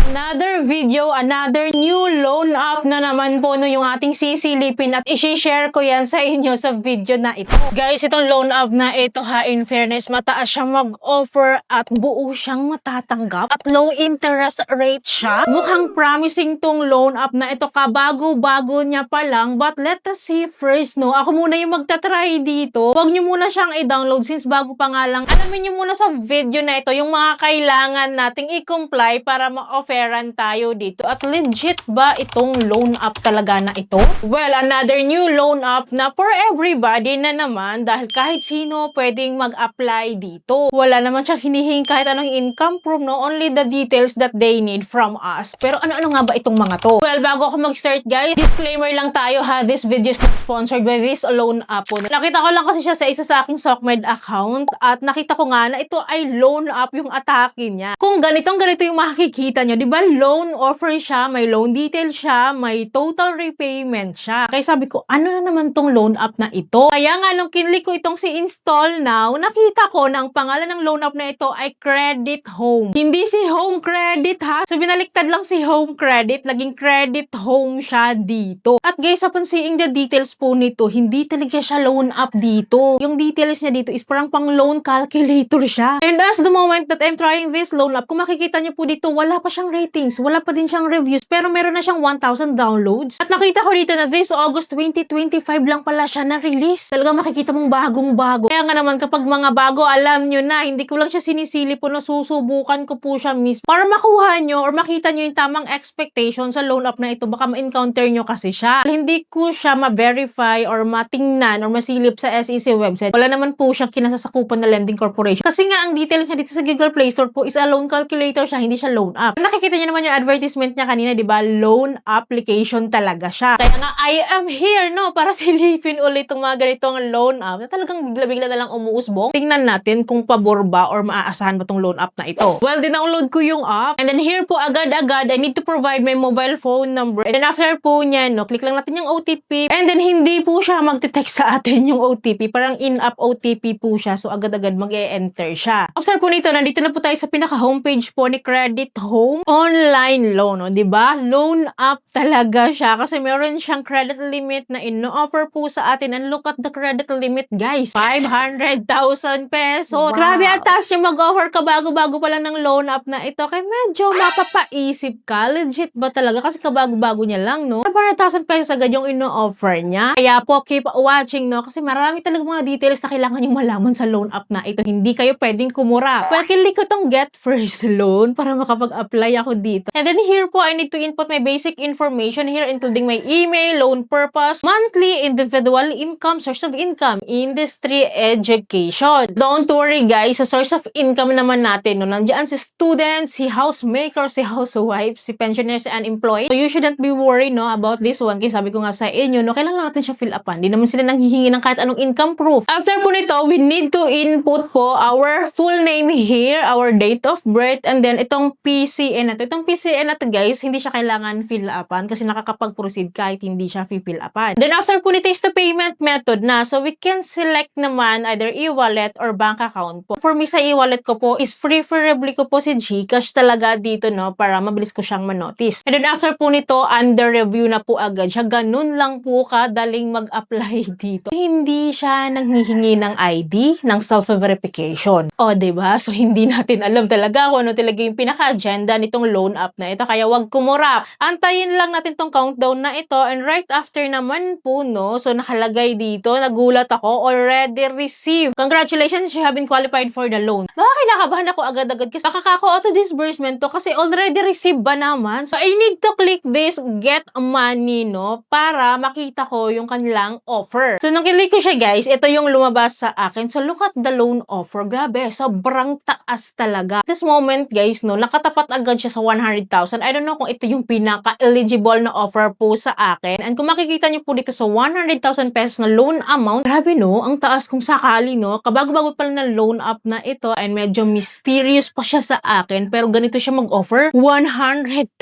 Another video, another new loan app na naman po no yung ating sisilipin at i-share ko yan sa inyo sa video na ito. Guys, itong loan app na ito ha, in fairness, mataas siyang mag-offer at buo siyang matatanggap at low interest rate siya. Mukhang promising tong loan app na ito, kabago-bago niya pa lang, but let us see first no. Ako muna yung magta-try dito. Huwag nyo muna siyang i-download since bago pa nga lang. Alamin nyo muna sa video na ito yung mga kailangan nating i-comply para ma-offeran tayo dito. At legit ba itong loan app talaga na ito? Well, another new loan app na for everybody na naman dahil kahit sino pwedeng mag-apply dito. Wala naman siyang hinihingi kahit anong income proof, no? Only the details that they need from us. Pero ano-ano nga ba itong mga to? Well, bago ako mag-start guys, disclaimer lang tayo ha, this video is not sponsored by this loan app po. Nakita ko lang kasi siya sa isa sa aking SOCMED account at nakita ko nga na ito ay loan app yung atake niya. Kung ganito yung makikita nyo, di ba loan offer siya, may loan detail siya, may total repayment siya. Kaya sabi ko, ano na naman tong loan app na ito? Kaya nga nung kinlik ko itong si install now, nakita ko na ang pangalan ng loan app na ito ay Credit Home. Hindi si Home Credit ha. So binaliktad lang si Home Credit, naging Credit Home siya dito. At guys, upon seeing the details po nito, hindi talaga siya loan app dito. Yung details niya dito is parang pang loan calculator siya. And as the moment that I'm trying this loan app, kung makikita niyo po dito, wala pa siyang ratings, wala pa din siyang reviews, pero meron na siyang 1,000 downloads. At nakita ko dito na this August 2025 lang pala siya na-release. Talagang makikita mong bagong-bago. Kaya nga naman kapag mga bago, alam nyo na, hindi ko lang siya sinisili po na susubukan ko po siya mismo para makuha nyo or makita nyo yung tamang expectation sa loan app na ito. Baka ma-encounter nyo kasi siya. Hindi ko siya ma-verify or matingnan or masilip sa SEC website. Wala naman po siyang kinasasakupan na lending corporation. Kasi nga ang details niya dito sa Google Play Store po is a loan calculator siya, hindi siya loan app. Nakikita niyo naman yung advertisement niya kanina, di ba? Loan application talaga siya. Kaya nga, I am here, no? Para silipin ulit itong mga ganitong loan app na talagang bigla-bigla na lang umuusbong. Tingnan natin kung pabor ba or maaasahan ba tong loan app na ito. Well, dinownload ko yung app. And then here po, agad-agad, I need to provide my mobile phone number. And then after po niya, no, click lang natin yung OTP. And then hindi po siya magte-text sa atin yung OTP. Parang in-app OTP po siya. So, agad-agad mag-e-enter siya. After po nito, nandito na po tayo sa pinaka-homepage po ni Credit Home. Online loan, no? Diba? Loan app talaga siya kasi meron siyang credit limit na ino-offer po sa atin. And look at the credit limit, guys. 500,000 pesos. Wow. Grabe, ang taas yung mag-offer ka bago-bago pa lang ng loan app na ito. Kaya medyo mapapaisip ka. Legit ba talaga? Kasi kabago-bago niya lang, no? 500,000 pesos agad yung ino-offer niya. Kaya po, keep watching, no? Kasi marami talaga mga details na kailangan yung malaman sa loan app na ito. Hindi kayo pwedeng kumura. Well, kilik ko tong get first loan para makapag-apply ako dito. And then here po, I need to input my basic information here, including my email, loan purpose, monthly, individual income, source of income, industry, education. Don't worry guys, sa source of income naman natin, no, nandiyan si student, si housemaker, si housewife, si pensioner, si unemployed. So you shouldn't be worried, no, about this one. Kasi sabi ko nga sa inyo, no, kailangan natin siya fill upan. Hindi naman sila nanghihingi ng kahit anong income proof. After po nito, we need to input po our full name here, our date of birth, and then itong PCN na to. Itong PCN na to guys, hindi siya kailangan fill upan kasi nakakapag-proceed kahit hindi siya fill upan. Then after po nito is the payment method na. So we can select naman either e-wallet or bank account po. For me sa e-wallet ko po is preferably ko po si GCash talaga dito, no, para mabilis ko siyang manotice. And then after po nito, under review na po agad siya. Ganun lang po kadaling mag-apply dito. Hindi siya nanghihingi ng ID, ng self-verification. O, diba? So, hindi natin alam talaga kung ano talaga yung pinaka-agenda nitong loan app na ito. Kaya wag kumura. Antayin lang natin tong countdown na ito. And right after naman po, no, so nakalagay dito, nagulat ako, already received. Congratulations, you have been qualified for the loan. Kinakabahan ako agad-agad kasi makaka-auto disbursement to kasi already received ba naman? So, I need to click this get money, no, para makita ko yung kanilang offer. So, nung kilik ko siya, guys, ito yung lumabas sa akin. So, look at the loan offer. Grabe, sobrang taas talaga. At this moment, guys, no, nakatapat agad siya sa 100,000. I don't know kung ito yung pinaka-eligible na offer po sa akin. And kung makikita niyo po dito sa 100,000 pesos na loan amount, grabe, no, ang taas kung sakali, no. Kabago-bago pa lang na loan app na ito and medyo mysterious pa siya sa akin. Pero ganito siya mag-offer, 100,000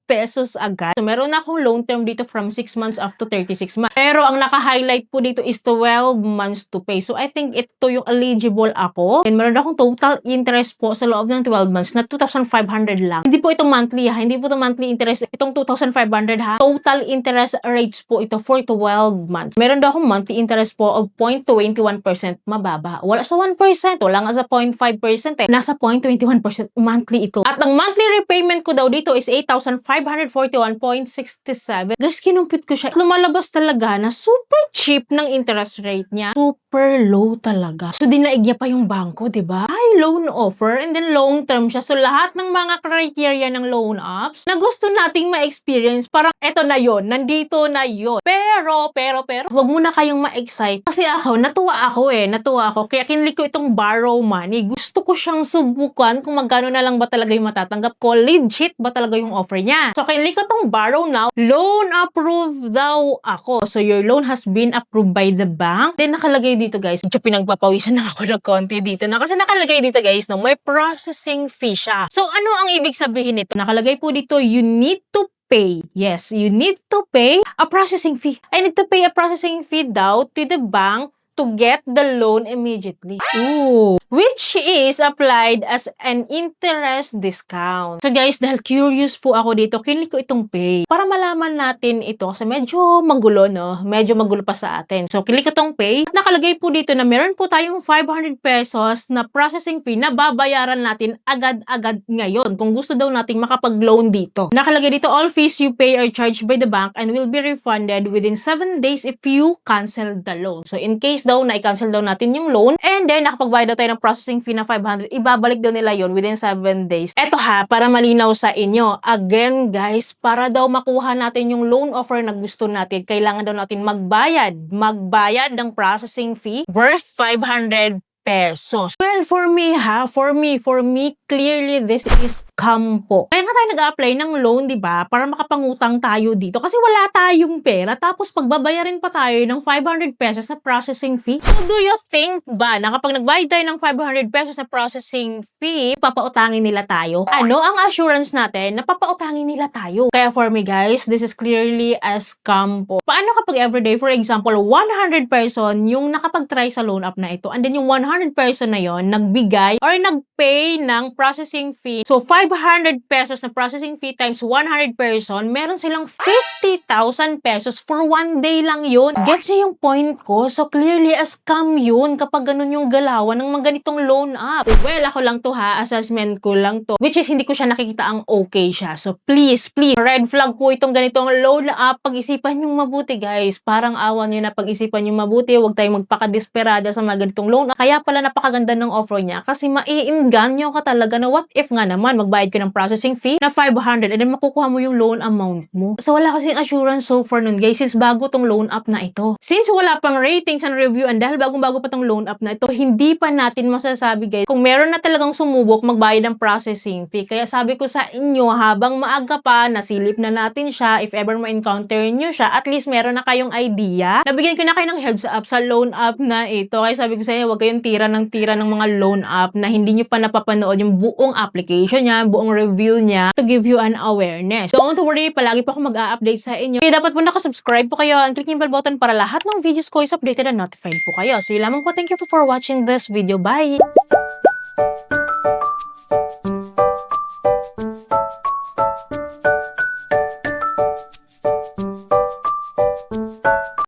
pesos agad. So, meron na akong loan term dito from 6 months up to 36 months. Pero ang naka-highlight po dito is 12 months to pay. So, I think ito yung eligible ako. And meron akong total interest po sa loob ng 12 months na 2,500 lang. Hindi po ito monthly ha. Hindi po ito monthly interest. Itong 2,500 ha. Total interest rates po ito for 12 months. Meron daw akong monthly interest po of 0.21%. Mababa. Wala sa 1%. Wala nga sa 0.5% eh. Nasa 0.21% monthly ito. At ang monthly repayment ko daw dito is 8,541.67. Guys, kinumpit ko siya. Lumalabas talaga na super cheap ng interest rate niya. Super low talaga. So, dinaigya pa yung bangko, diba? High loan offer and then long term siya. So, lahat ng mga criteria ng loan apps na gusto nating ma-experience, parang eto na yon, nandito na yon. Pero, wag muna kayong ma-excite. Kasi ako, natuwa ako. Kaya kinlik ko itong borrow money. Gusto ko siyang subukan kung magkano na lang ba talaga yung matatanggap ko. Legit ba talaga yung offer niya? So, kinlik ko itong borrow now. Loan approved daw ako. So, your loan has been approved by the bank. Then, nakalagay dito guys. Medyo pinagpapawisan na ako ng konti dito na. Kasi nakalagay dito guys, no, may processing fee siya. So, ano ang ibig sabihin nito? Nakalagay po dito, you need to pay. Yes, you need to pay a processing fee. I need to pay a processing fee daw to the bank to get the loan immediately. Ooh. Which is applied as an interest discount. So guys, dahil curious po ako dito, kinlik ko itong pay. Para malaman natin ito kasi medyo magulo, no? Medyo magulo pa sa atin. So, kinlik ko itong pay. Nakalagay po dito na meron po tayong 500 pesos na processing fee na babayaran natin agad-agad ngayon kung gusto daw nating makapag-loan dito. Nakalagay dito, all fees you pay are charged by the bank and will be refunded within 7 days if you cancel the loan. So, in case daw na i-cancel daw natin yung loan and then nakapagbayad daw tayo ng processing fee na 500, ibabalik daw nila yon within 7 days. Eto ha, para malinaw sa inyo. Again guys, para daw makuha natin yung loan offer na gusto natin, kailangan daw natin magbayad ng processing fee worth 500 pesos. Well, for me, clearly this is scam po. Kaya nga tayo nag-apply ng loan, di ba? Para makapangutang tayo dito. Kasi wala tayong pera. Tapos pagbabayarin pa tayo ng 500 pesos na processing fee. So, do you think ba na kapag nagbayad tayo ng 500 pesos na processing fee, papautangin nila tayo? Ano ang assurance natin na papautangin nila tayo? Kaya for me guys, this is clearly a scam po. Paano kapag everyday, for example, 100 person yung nakapag-try sa loan app na ito, and then yung 100 person na yon nagbigay or nagpay ng processing fee. So, 500 pesos na processing fee times 100 person, meron silang 50,000 pesos for 1 day lang yun. Gets niyo yung point ko? So, clearly a scam yun kapag ganun yung galawan ng mga ganitong loan app. Well, ako lang to ha, assessment ko lang to. Which is, hindi ko siya nakikita ang okay siya. So, please, red flag po itong ganitong loan app. Pag-isipan nyo mabuti, guys. Parang awan nyo na pag-isipan nyo mabuti. Huwag tayong magpakadesperada sa mga ganitong loan app. Kaya pala napakaganda ng offer niya kasi maiinganyo ka talaga na what if nga naman magbayad ka ng processing fee na 500 and then makukuha mo yung loan amount mo. So wala kasing assurance so far nun guys, since bago tong loan app na ito. Since wala pang ratings and review and dahil bagong-bago pa tong loan app na ito, hindi pa natin masasabi guys kung meron na talagang sumubok magbayad ng processing fee. Kaya sabi ko sa inyo, habang maaga pa, nasilip na natin siya, if ever ma-encounter nyo siya, at least meron na kayong idea. Nabigyan ko na kayo ng heads up sa loan app na ito. Kaya sabi ko sa inyo, huwag kayong tira ng mga loan app na hindi nyo pa napapanood yung buong application niya, buong review niya to give you an awareness. Don't worry, palagi pa ako mag-a-update sa inyo. Kaya dapat po nakasubscribe po kayo and click yung bell button para lahat ng videos ko is updated and notified po kayo. So yun lamang po. Thank you for watching this video. Bye!